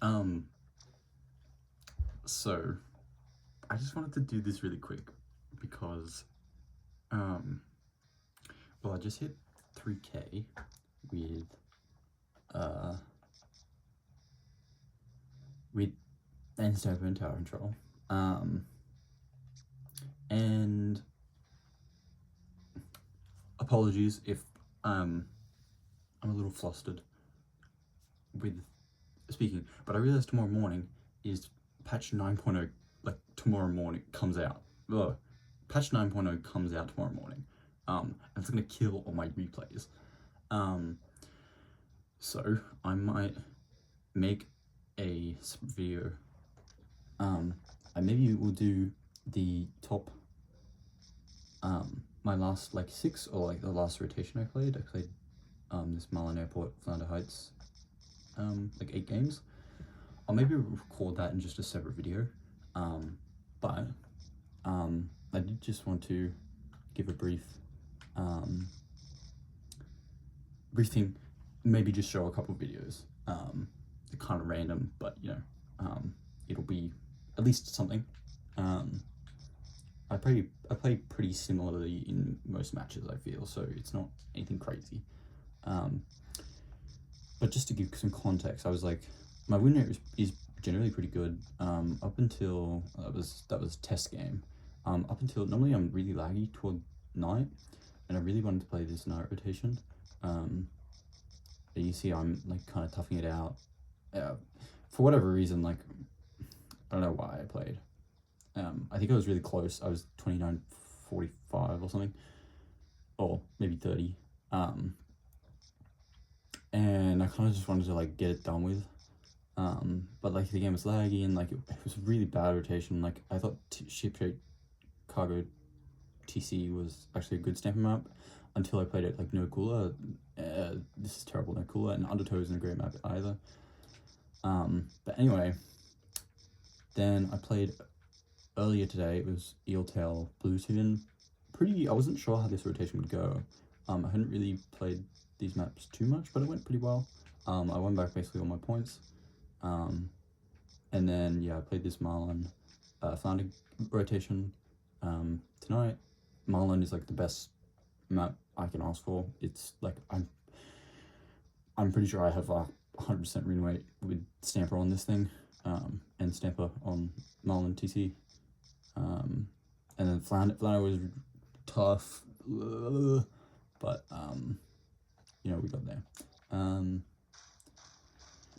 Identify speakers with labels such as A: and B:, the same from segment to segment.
A: Um, so I just wanted to do this really quick because, um, well, I just hit 3K with, uh, with Nstamper and Tower Control. And apologies if, I'm a little flustered with speaking, but I realized tomorrow morning is patch 9.0, like tomorrow morning comes out. Ugh. Patch 9.0 comes out tomorrow morning. And it's gonna kill all my replays. So I might make a video. I maybe will do the top, my last like 6 or like the last rotation I played. This Marlin Airport, Flounder Heights, like 8 games. I'll maybe record that in just a separate video. But I did just want to give a brief thing, maybe just show a couple of videos. They're kind of random, but you know, it'll be at least something. I play pretty similarly in most matches, I feel, so it's not anything crazy. But just to give some context, I was like, my win rate is generally pretty good. Up until that was test game. Up until normally I'm really laggy toward night, and I really wanted to play this night rotation. But you see, I'm like kind of toughing it out. For whatever reason, like I don't know why I played. I think I was really close. I was 29:45 or something, or maybe 30. And I kind of just wanted to like get it done with. But like the game was laggy and like it was really bad rotation. Like I thought Ship Shape Cargo TC was actually a good Nstamper map until I played it like no cooler. This is terrible, no cooler, and Undertow isn't a great map either. But anyway, then I played earlier today. It was Eeltail Blue Tune. I wasn't sure how this rotation would go. I hadn't really played these maps too much, but it went pretty well. I won back basically all my points. And then yeah, I played this Marlin Flounder rotation tonight. Marlin is like the best map I can ask for. It's like I'm pretty sure I have a 100% win rate with Nstamper on this thing, and Nstamper on Marlin TC. And then Flounder was tough, but you know, we got there.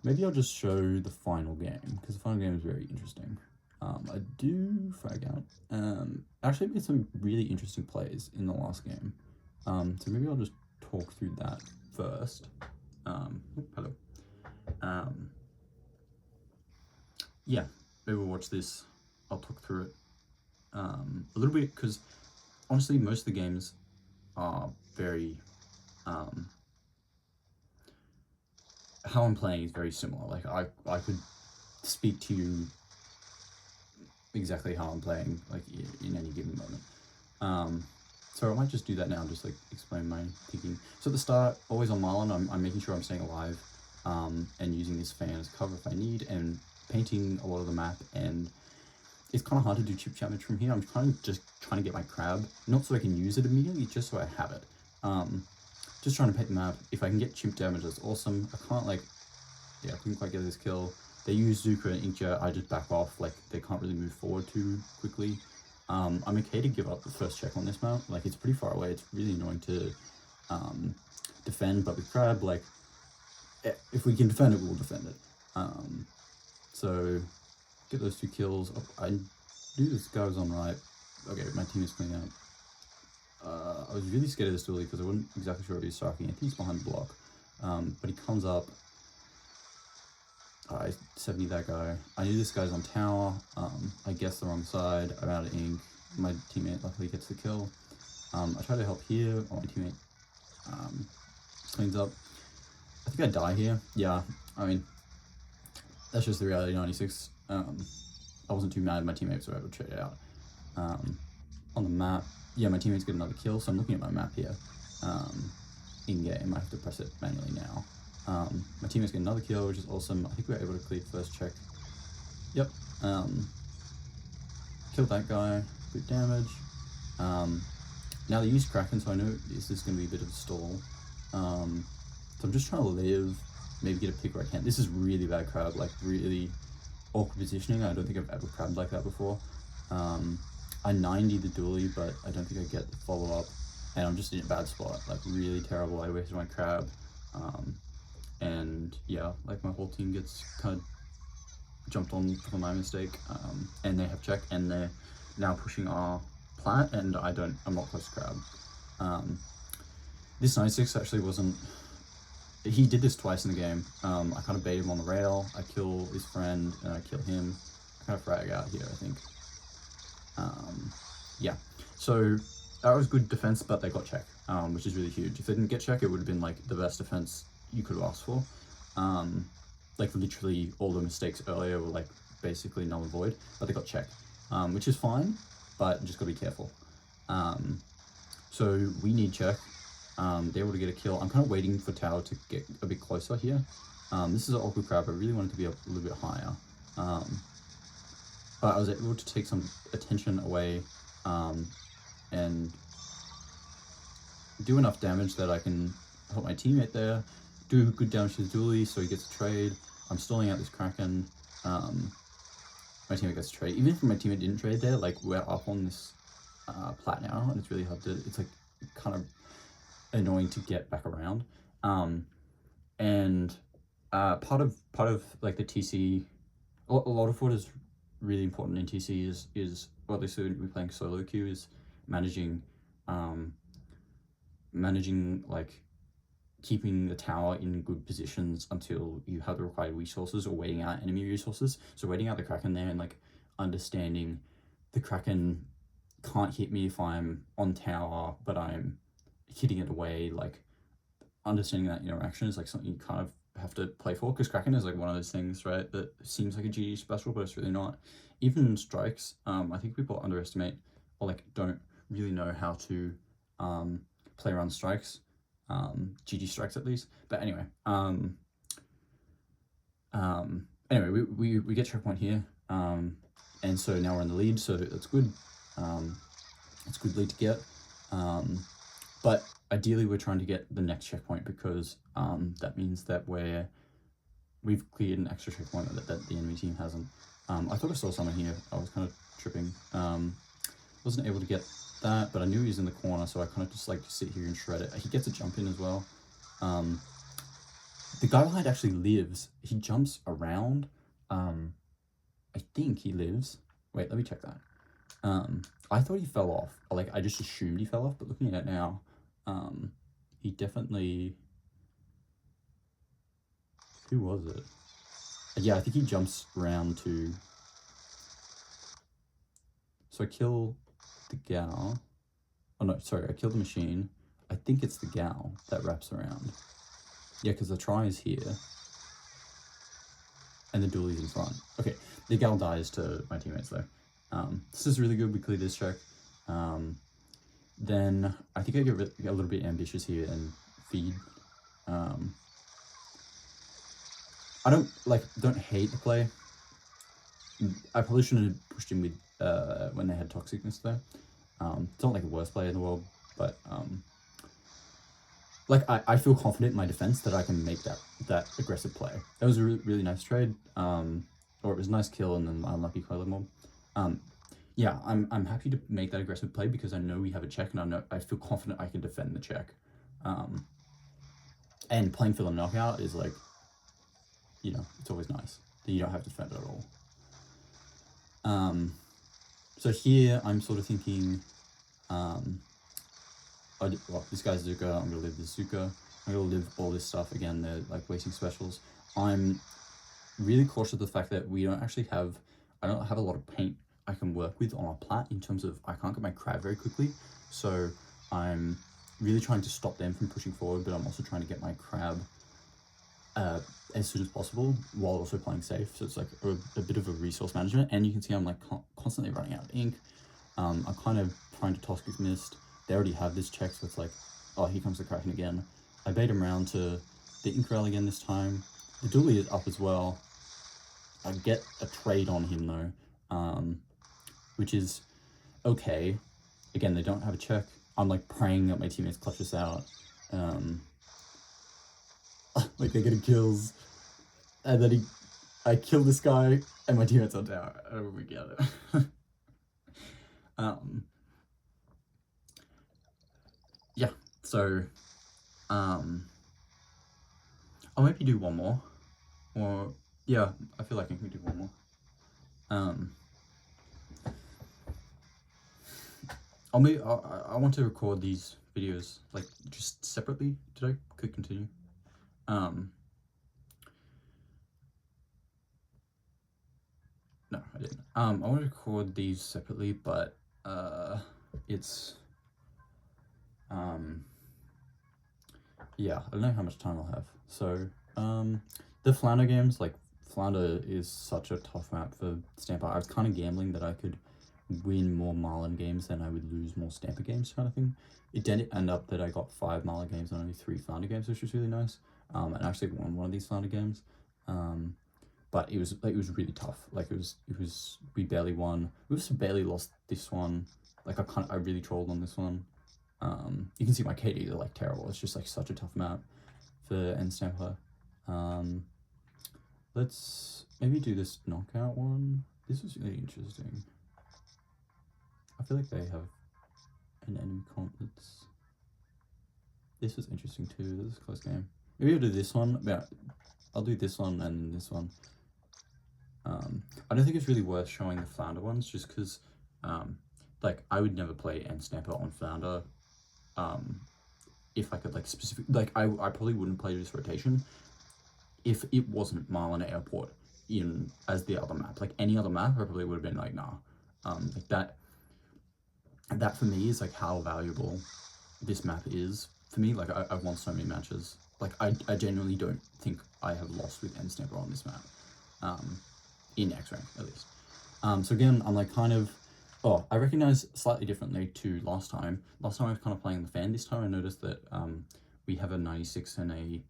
A: Maybe I'll just show the final game, because the final game is very interesting. I do frag out. Actually made some really interesting plays in the last game. So maybe I'll just talk through that first. Hello. Yeah, maybe we'll watch this. I'll talk through it a little bit, because honestly most of the games are very how I'm playing is very similar. Like I could speak to you exactly how I'm playing like in any given moment. So I might just do that now, just like explain my thinking. So at the start, always on Marlin, I'm making sure I'm staying alive, and using this fan as cover if I need, and painting a lot of the map. And it's kind of hard to do chip damage from here. I'm kind of just trying to get my crab, not so I can use it immediately, just so I have it. Just trying to paint the map. If I can get chimp damage, that's awesome. I can't like, yeah, I couldn't quite get this kill. They use Zuka and Inkjet, I just back off, like they can't really move forward too quickly. I'm okay to give up the first check on this map. Like it's pretty far away, it's really annoying to defend, but with Crab, like if we can defend it, we'll defend it. So get those 2 kills. I knew this guy was on right. Okay, my team is cleaning up. I was really scared of this dually because I wasn't exactly sure if he was striking. I think he's behind the block. But he comes up. I 70 that guy. I knew this guy's on tower. I guessed the wrong side. I'm out of ink. My teammate luckily gets the kill. I try to help here. Oh, my teammate cleans up. I think I die here. Yeah, I mean, that's just the reality 96. I wasn't too mad. My teammates were able to trade it out. On the map, yeah, my teammates get another kill, so I'm looking at my map here. In game, I have to press it manually now. My teammates get another kill, which is awesome. I think we were able to clear the first check. Yep. Killed that guy. Good damage. Now they use Kraken, so I know this is going to be a bit of a stall. So I'm just trying to live, maybe get a pick where I can. This is really bad crab, like really awkward positioning. I don't think I've ever crabbed like that before. I 90 the dually, but I don't think I get the follow-up. And I'm just in a bad spot, like really terrible. I wasted my crab. And yeah, like my whole team gets kind of jumped on for my mistake. And they have check, and they're now pushing our plat, and I'm not close to crab. This 96 actually wasn't, he did this twice in the game. I kind of bait him on the rail, I kill his friend, and I kill him. I kind of frag out here, I think. Yeah, so that was good defense, but they got check, which is really huge. If they didn't get check, it would have been like the best defense you could have asked for. Like literally all the mistakes earlier were like basically null and void, but they got check, which is fine, but just gotta be careful. So we need check. They're able to get a kill. I'm kind of waiting for tower to get a bit closer here. This is an awkward crab. I really wanted to be a little bit higher. But I was able to take some attention away and do enough damage that I can help my teammate there, do good damage to the dually so he gets a trade. I'm stalling out this Kraken. My teammate gets a trade. Even if my teammate didn't trade there, like we're up on this plat now, and it's really hard to, it's like kind of annoying to get back around. And part of like the TC, a lot of what is really important in TC is obviously we're playing solo queue, is managing like keeping the tower in good positions until you have the required resources, or waiting out enemy resources. So waiting out the Kraken there, and like understanding the Kraken can't hit me if I'm on tower, but I'm hitting it away. Like understanding that interaction is like something you kind of have to play for, because Kraken is like one of those things, right, that seems like a GG special, but it's really not. Even strikes, I think people underestimate or like don't really know how to play around strikes, GG strikes at least. But anyway, we get checkpoint here, and so now we're in the lead, so that's good. It's a good lead to get, but ideally we're trying to get the next checkpoint, because that means that we've cleared an extra checkpoint that the enemy team hasn't. I thought I saw someone here. I was kind of tripping. Wasn't able to get that, but I knew he was in the corner, so I kind of just like sit here and shred it. He gets a jump in as well. The guy behind actually lives. He jumps around. I think he lives. Wait, let me check that. I thought he fell off. Like, I just assumed he fell off, but looking at it now, he definitely... Who was it? Yeah, I think he jumps around to... So I kill the gal. Oh no, sorry, I kill the machine. I think it's the gal that wraps around. Yeah, because the try is here. And the dualie's in front. Okay, the gal dies to my teammates though. This is really good. We clear this check. Then I think I get a little bit ambitious here and feed. I don't hate the play. I probably shouldn't have pushed him with when they had toxicness there. It's not like the worst play in the world, but I feel confident in my defense that I can make that aggressive play. That was a really nice trade, or it was a nice kill and then unlucky Coiler mob. Yeah, I'm happy to make that aggressive play because I know we have a check, and I feel confident I can defend the check. And playing for the knockout is like, you know, it's always nice that you don't have to defend at all. So here I'm sort of thinking, this guy's Zuka, I'm gonna live this Zuka, I'm gonna live all this stuff again. They're like wasting specials. I'm really cautious of the fact that I don't have a lot of paint I can work with on our plat, in terms of I can't get my crab very quickly, so I'm really trying to stop them from pushing forward, but I'm also trying to get my crab as soon as possible while also playing safe. So it's like a bit of a resource management, and you can see I'm like constantly running out of ink. I'm kind of trying to toxic mist. They already have this check, so it's like, oh, here comes the Kraken again. I bait him around to the Ink Rail again this time. The Dually is up as well. I get a trade on him though, which is okay. Again, they don't have a check. I'm like praying that my teammates clutch us out. Like they're getting kills, and then I kill this guy, and my teammates on tower. Oh, we get it. Yeah. So, I'll maybe do one more, or yeah, I feel like I can do one more. I want to record these videos like just separately. Did I click continue? No, I didn't. I want to record these separately, but it's yeah, I don't know how much time I'll have. So the Flounder games, like Flounder is such a tough map for Nstamper. I was kind of gambling that I could win more Marlin games than I would lose more Nstamper games, kind of thing. It did end up that I got 5 Marlin games and only 3 Flounder games, which was really nice. And I actually won one of these Flounder games. But it was really tough. Like we barely won. We also barely lost this one. Like I really trolled on this one. You can see my KDs are like terrible. It's just like such a tough map for Nstamper. Let's maybe do this knockout one. This was really interesting. I feel like they have an enemy comp that's... This was interesting too. This is a close game. Maybe I'll do this one. Yeah, I'll do this one and this one. I don't think it's really worth showing the Flounder ones just because, like, I would never play Nstamper on Flounder. If I could, like, I probably wouldn't play this rotation if it wasn't Marlin Airport as the other map. Like, any other map, I probably would have been like, nah. Like, that for me is, like, how valuable this map is for me. Like, I've won so many matches. Like, I genuinely don't think I have lost with Nstamper on this map. In X rank at least. So again, I'm like kind of, I recognize slightly differently to last time. Last time I was kind of playing the fan. This time I noticed that we have a 96 and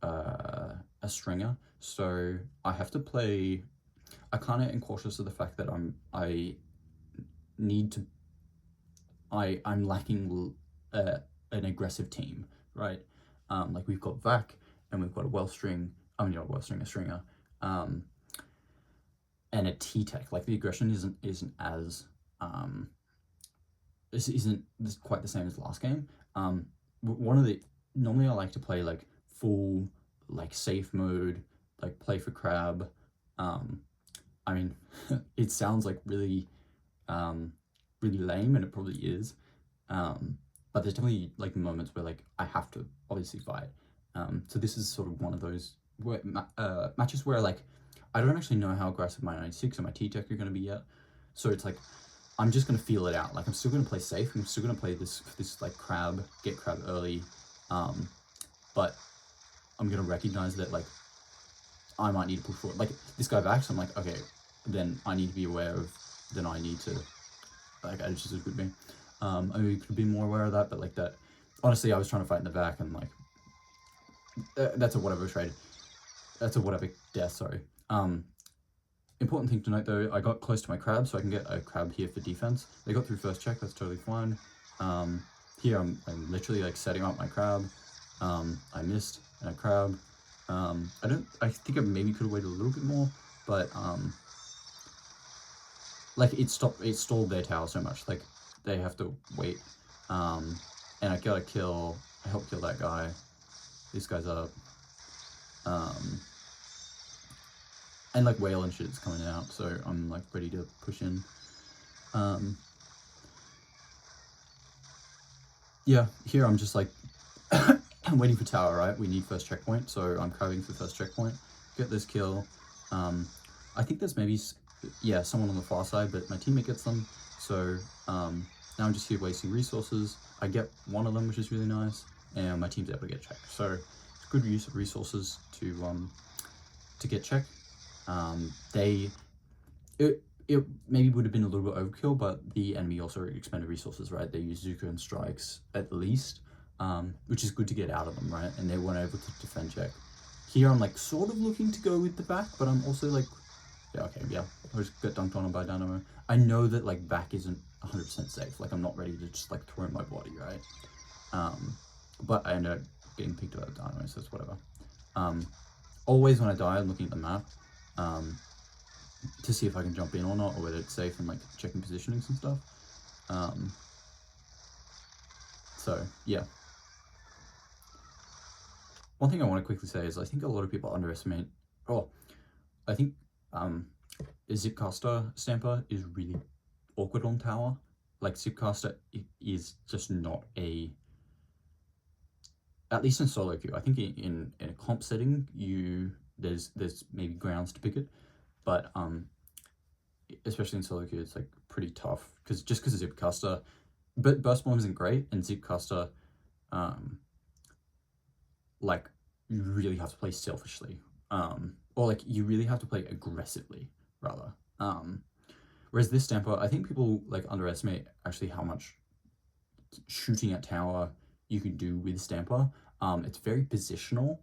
A: a stringer. So I have to play. I kind of am cautious of the fact that I'm lacking an aggressive team, right? Like we've got Vac and we've got a a stringer. And a T-Tech, like the aggression isn't as this isn't quite the same as last game. Normally I like to play like full like safe mode, like play for crab. I mean, it sounds like really lame, and it probably is. But there's definitely like moments where like I have to obviously fight. So this is sort of one of those matches where like I don't actually know how aggressive my 96 and my T-Tech are going to be yet. So it's like, I'm just going to feel it out. Like, I'm still going to play safe. I'm still going to play this like get crab early. But I'm going to recognize that, like, I might need to push forward. Like, this guy backs, I'm like, okay, then I need to be aware of, then I need to, like, it just would be. I mean, we could be more aware of that, but, like, that, honestly, I was trying to fight in the back, and, like, that's a whatever trade. That's a whatever death, sorry. Important thing to note though, I got close to my crab, so I can get a crab here for defense. They got through first check, that's totally fine. Here I'm literally like setting up my crab. I missed and a crab. I think I maybe could have waited a little bit more, but like it stalled their tower so much, like they have to wait. And I got a kill, I helped kill that guy. This guy's up. And like whale and shit is coming out, so I'm like ready to push in. Yeah, here I'm just like I'm waiting for tower, right? We need first checkpoint, so I'm crabbing for first checkpoint. Get this kill. I think there's maybe someone on the far side, but my teammate gets them. So now I'm just here wasting resources. I get one of them, which is really nice, and my team's able to get checked. So it's good use of resources to get checked. It maybe would have been a little bit overkill, but the enemy also expended resources, right? They used Zuko and strikes at least. which is good to get out of them, right? And they weren't able to defend check. Here I'm like sort of looking to go with the back, but I'm also like, yeah, okay, yeah, I just got dunked on by Dynamo. I know that like back isn't 100% safe. Like I'm not ready to just like throw my body, right? But I ended up getting picked up by Dynamo, so it's whatever. Always when I die, I'm looking at the map to see if I can jump in or not, or whether it's safe and like checking positionings and stuff. So yeah. One thing I want to quickly say is I think a lot of people underestimate. Oh, I think Zipcaster Stamper is really awkward on tower. Like Zipcaster is just not a. At least in solo queue, I think in a comp setting, there's maybe grounds to pick it, but especially in solo queue, it's like pretty tough because Zipcaster, but Burst Bomb isn't great, and Zipcaster, like you really have to play selfishly, or like you really have to play aggressively rather. Whereas this Stamper, I think people like underestimate actually how much shooting at tower you can do with Stamper. It's very positional,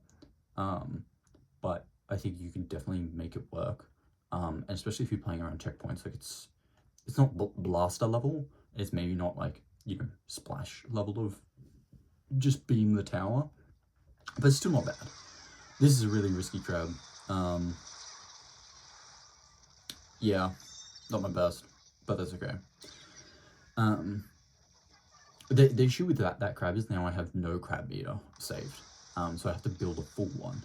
A: but I think you can definitely make it work. And especially if you're playing around checkpoints, like it's not blaster level. It's maybe not like, you know, splash level of just beam the tower, but it's still not bad. This is a really risky crab. Yeah, not my best, but that's okay. The issue with that crab is now I have no crab meter saved, so I have to build a full one.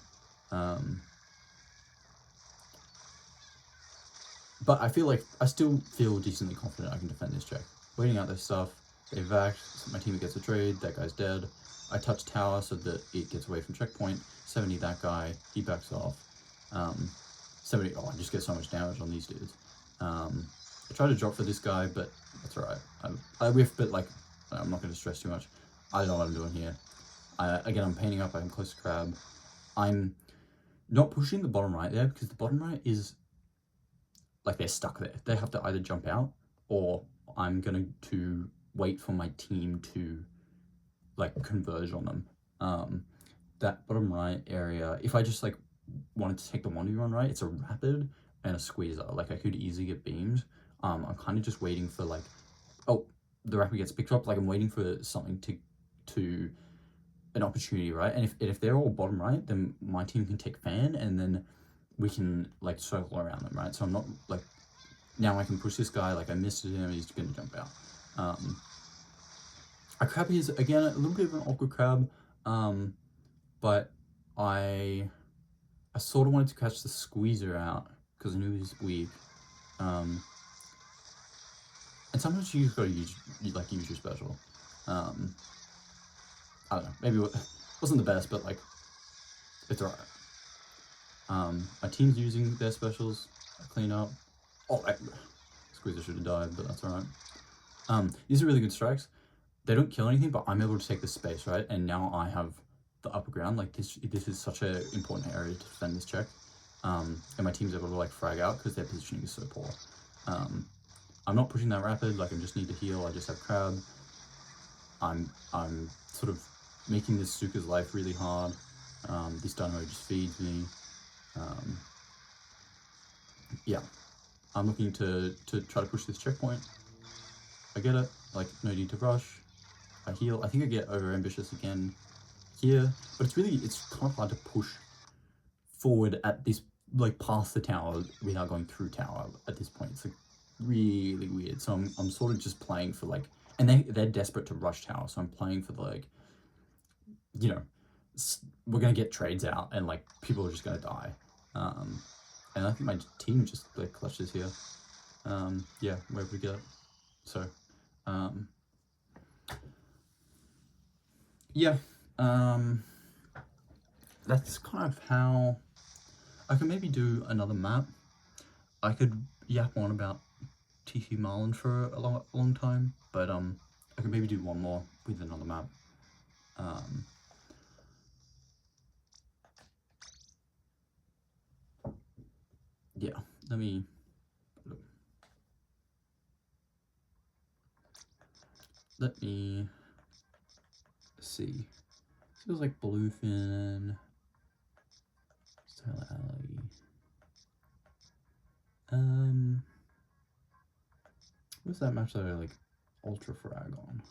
A: But I still feel decently confident I can defend this check. Waiting out this stuff, they vac, so my teammate gets a trade, that guy's dead. I touch tower so that it gets away from checkpoint. 70 that guy, he backs off. 70, I just get so much damage on these dudes. I try to drop for this guy, but that's alright. I whiff, but like, I'm not going to stress too much. I don't know what I'm doing here. Again, I'm painting up, I'm close to crab. I'm not pushing the bottom right there, because the bottom right is, like, they're stuck there. They have to either jump out, or I'm going to wait for my team to, like, converge on them. That bottom right area, if I just, like, wanted to take the 1v1 right, it's a rapid and a squeezer. Like, I could easily get beams. I'm kind of just waiting for, like, oh, the rapid gets picked up. Like, I'm waiting for something to an opportunity, right? And if they're all bottom right, then my team can take fan, and then we can, like, circle around them, right? So I'm not, like, now I can push this guy, like, I missed him, he's gonna jump out. A crab is, again, a little bit of an awkward crab, but I sort of wanted to catch the squeezer out, because I knew he was weak. And sometimes you just gotta use your special. I don't know, maybe it wasn't the best, but, like, it's alright. My team's using their specials. I clean up. Oh, Squeezer should have died, but that's alright. These are really good strikes. They don't kill anything, but I'm able to take the space, right? And now I have the upper ground. Like, this is such an important area to defend this check. And my team's able to, like, frag out because their positioning is so poor. I'm not pushing that rapid. Like, I just need to heal. I just have crab. I'm sort of making this Suka's life really hard. This Dynamo just feeds me. Yeah, I'm looking to try to push this checkpoint. I get it, like, no need to rush. I heal. I think I get over ambitious again here, but it's kind of hard to push forward at this, like, past the tower without going through tower at this point. It's, like, really weird. So I'm sort of just playing for, like, and they're desperate to rush tower, so I'm playing for the, like, you know, we're gonna get trades out and, like, people are just gonna die. And I think my team just, like, clutches here. Yeah, we're able to get it. So, yeah, that's kind of how I can maybe do another map. I could yap on about TC Marlin for a long time, but I could maybe do one more with another map. Yeah, let me see. Feels like Bluefin. Style Alley. What's that match that I like Ultra Frag on?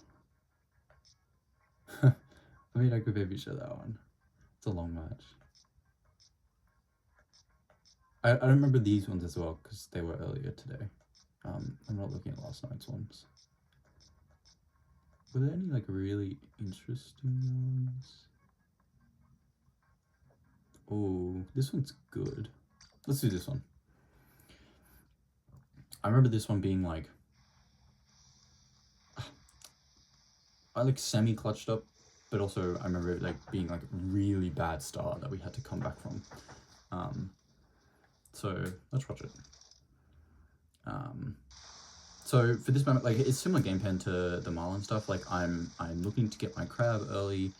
A: I mean, I could maybe show that one. It's a long match. I don't remember these ones as well because they were earlier today. I'm not looking at last night's ones. Were there any like really interesting ones? Oh, this one's good. Let's do this one. I remember this one being like, I like semi-clutched up, but also I remember it like being like a really bad start that we had to come back from. So let's watch it. So for this moment, like it's similar game plan to the Marlin stuff. Like I'm looking to get my crab early,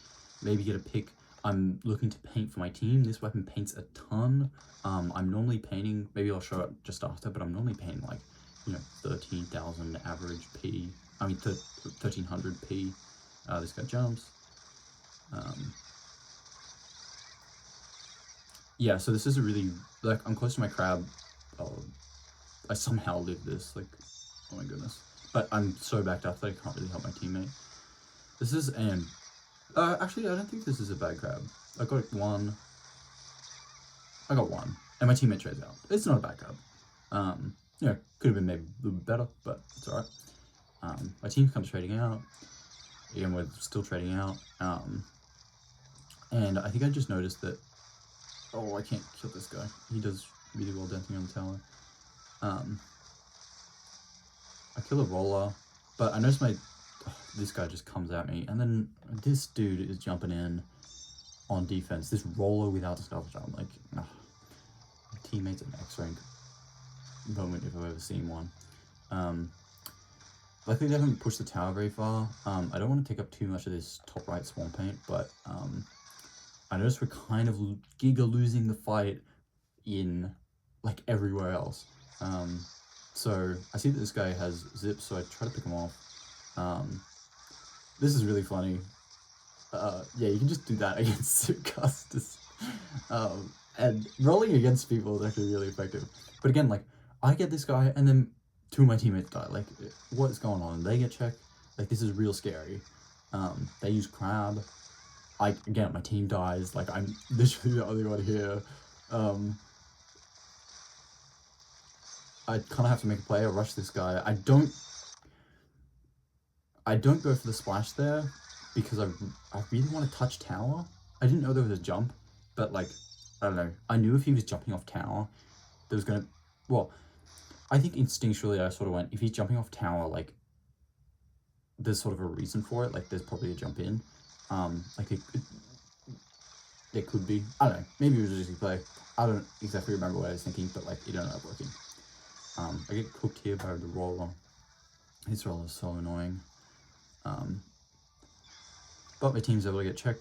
A: maybe get a pick. I'm looking to paint for my team. This weapon paints a ton. I'm normally painting, maybe I'll show it just after, but I'm normally painting like, 13,000 average P. I mean 1300 P. This guy jumps. Yeah, so this is a really, like, I'm close to my crab. Oh, I somehow lived this, like, oh my goodness. But I'm so backed up that I can't really help my teammate. This is an, actually, I don't think this is a bad crab. I got one. And my teammate trades out. It's not a bad crab. Could have been maybe a little bit better, but it's alright. My team comes trading out. Again, we're still trading out. And I think I just noticed that, oh, I can't kill this guy. He does really well denting on the tower. I kill a roller, but I notice this guy just comes at me, and then this dude is jumping in on defense. This roller without a stealth jump, like, my teammate's an X-rank moment if I've ever seen one. Luckily they haven't pushed the tower very far. I don't want to take up too much of this top right swarm paint, but I noticed we're kind of giga losing the fight in like everywhere else. So I see that this guy has zips, so I try to pick him off. This is really funny. Yeah, you can just do that against zip casters. And rolling against people is actually really effective. But again, like, I get this guy and then two of my teammates die. Like, what is going on? They get checked. Like, this is real scary. They use crab. Again, my team dies. Like, I'm literally the only one here. I kind of have to make a play. I rush this guy. I don't go for the splash there because I really want to touch tower. I didn't know there was a jump, but like, I don't know. I knew if he was jumping off tower, there was gonna, well, I think instinctually I sort of went, if he's jumping off tower, like, there's sort of a reason for it. Like, there's probably a jump in. Like, there could be. I don't know. Maybe it was just a play. I don't exactly remember what I was thinking, but like, it ended up working. I get cooked here by the roller. His roller is so annoying. But my team's able to get check.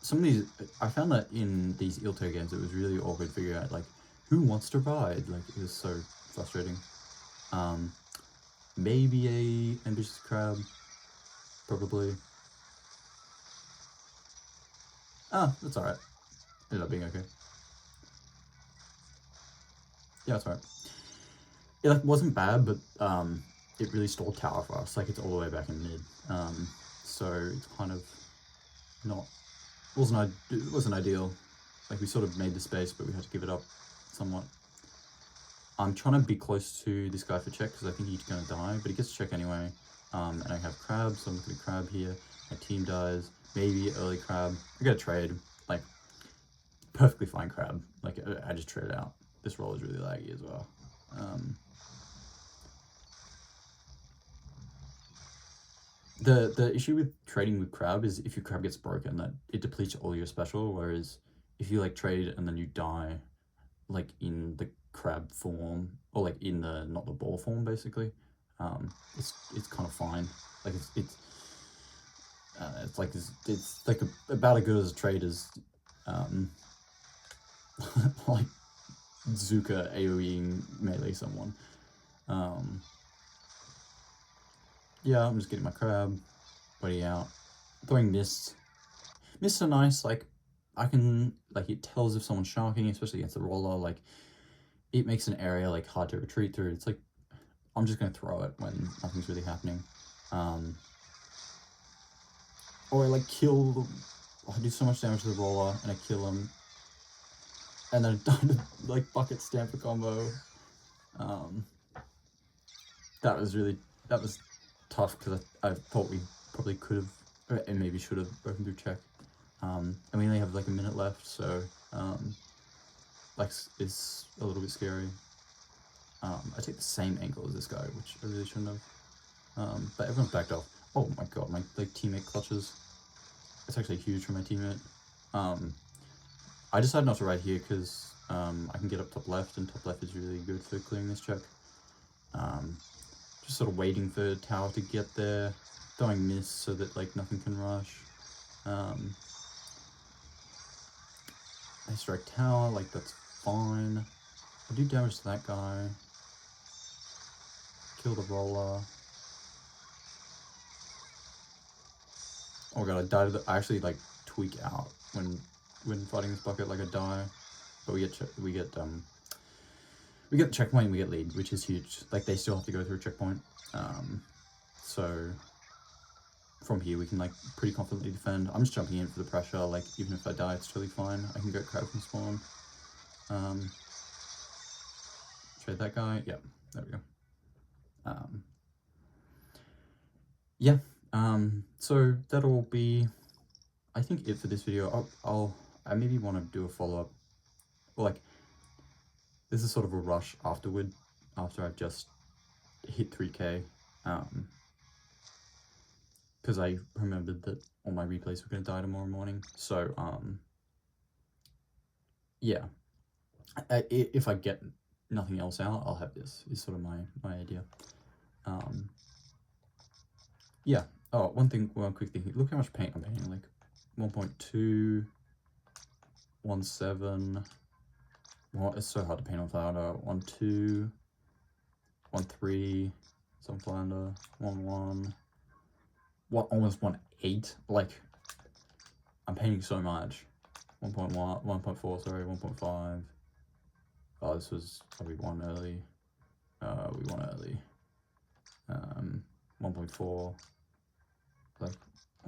A: Some of these, I found that in these Ilto games, it was really awkward to figure out, like, who wants to ride? Like, it was so frustrating. Maybe a ambitious crab, probably. Ah, that's alright. Ended up being okay. Yeah, that's alright. It like wasn't bad, but it really stalled tower for us. Like, it's all the way back in mid. So it's kind of not, it wasn't ideal. Like, we sort of made the space, but we had to give it up somewhat. I'm trying to be close to this guy for check because I think he's gonna die, but he gets check anyway. And I have crab, so I'm looking at crab here. My team dies. Maybe early crab. I got a trade. Like, perfectly fine crab. Like, I just traded out. This roll is really laggy as well. The issue with trading with crab is if your crab gets broken, that it depletes all your special, whereas if you like trade and then you die, like in the crab form, or like in the, not the ball form basically, it's kind of fine. Like, it's like about as good as a trade as like Zuka AoEing melee someone. yeah, I'm just getting my crab, waiting out, throwing mists. Mists are nice, like, I can, like, it tells if someone's sharking, especially against the roller, like, it makes an area, like, hard to retreat through. It's like, I'm just gonna throw it when nothing's really happening. Or I, like, kill the, I do so much damage to the roller, and I kill him, and then like, bucket Stamper combo. That was really, that was tough, because I thought we probably could have, and maybe should have broken through check. And we only have like a minute left, so like, it's a little bit scary. I take the same angle as this guy, which I really shouldn't have. But everyone's backed off. Oh my god, my like teammate clutches. It's actually huge for my teammate. I decided not to ride here because I can get up top left, and top left is really good for clearing this check. Just sort of waiting for tower to get there, throwing miss so that like nothing can rush. I strike tower, like that's fine. I do damage to that guy. Kill the roller. Oh god, I died. I actually like tweak out when fighting this bucket. Like I die, but we get the checkpoint and we get lead, which is huge. Like they still have to go through a checkpoint. So from here we can like pretty confidently defend. I'm just jumping in for the pressure. Like even if I die, it's totally fine. I can get crowd from spawn. Trade that guy. Yep, there we go. Yeah. So that'll be, I think, it for this video. I maybe want to do a follow-up. Like, this is sort of a rush afterward, after I've just hit 3K. Because I remembered that all my replays were going to die tomorrow morning. So, yeah. If I get nothing else out, I'll have this, is sort of my idea. Yeah. Oh, one quick thing. Look how much paint I'm painting. Like 1.2, 1.7. Well, it's so hard to paint on flounder. 1.2, 1.3, some flounder. 1.1. What? Almost 1.8. Like, I'm painting so much. 1.1, 1.4. Sorry, 1.5. Oh, this was probably one early. We won early. 1.4. Like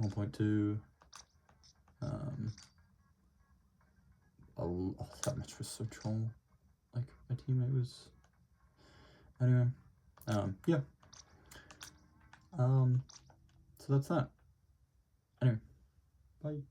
A: 1.2. Oh, that match was so troll. Like, my teammate was. Anyway, yeah. So that's that. Anyway, bye.